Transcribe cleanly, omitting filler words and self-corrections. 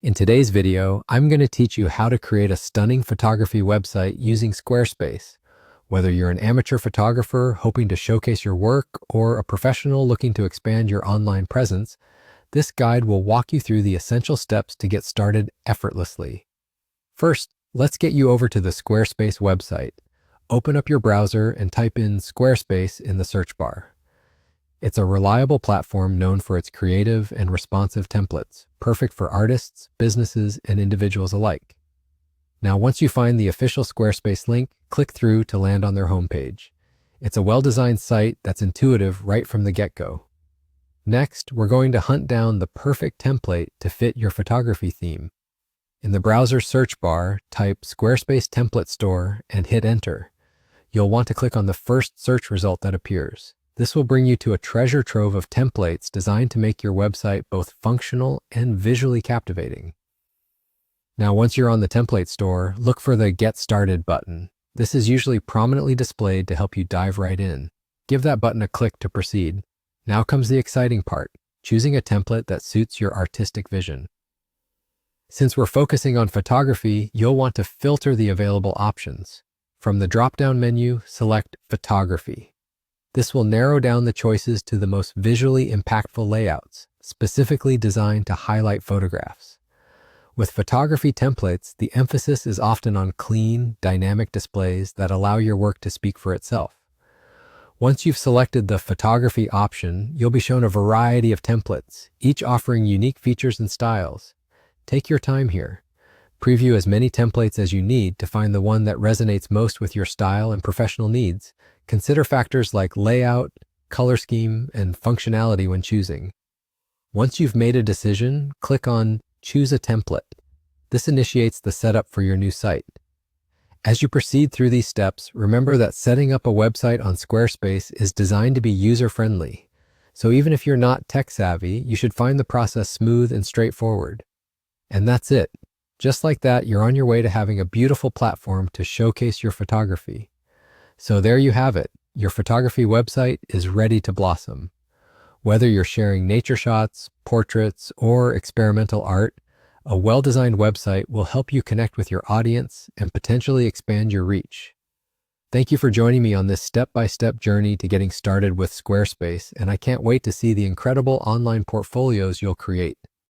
In today's video, I'm going to teach you how to create a stunning photography website using Squarespace. Whether you're an amateur photographer hoping to showcase your work or a professional looking to expand your online presence, this guide will walk you through the essential steps to get started effortlessly. First, let's get you over to the Squarespace website. Open up your browser and type in Squarespace in the search bar. It's a reliable platform known for its creative and responsive templates, perfect for artists, businesses, and individuals alike. Now, once you find the official Squarespace link, click through to land on their homepage. It's a well-designed site that's intuitive right from the get-go. Next, we're going to hunt down the perfect template to fit your photography theme. In the browser search bar, type Squarespace Template Store and hit Enter. You'll want to click on the first search result that appears. This will bring you to a treasure trove of templates designed to make your website both functional and visually captivating. Now, once you're on the template store, look for the Get Started button. This is usually prominently displayed to help you dive right in. Give that button a click to proceed. Now comes the exciting part, choosing a template that suits your artistic vision. Since we're focusing on photography, you'll want to filter the available options. From the drop-down menu, select Photography. This will narrow down the choices to the most visually impactful layouts, specifically designed to highlight photographs. With photography templates, the emphasis is often on clean, dynamic displays that allow your work to speak for itself. Once you've selected the photography option, you'll be shown a variety of templates, each offering unique features and styles. Take your time here. Preview as many templates as you need to find the one that resonates most with your style and professional needs. Consider factors like layout, color scheme, and functionality when choosing. Once you've made a decision, click on Choose a Template. This initiates the setup for your new site. As you proceed through these steps, remember that setting up a website on Squarespace is designed to be user-friendly. So even if you're not tech-savvy, you should find the process smooth and straightforward. And that's it. Just like that, you're on your way to having a beautiful platform to showcase your photography. So there you have it. Your photography website is ready to blossom. Whether you're sharing nature shots, portraits, or experimental art, a well-designed website will help you connect with your audience and potentially expand your reach. Thank you for joining me on this step-by-step journey to getting started with Squarespace, and I can't wait to see the incredible online portfolios you'll create.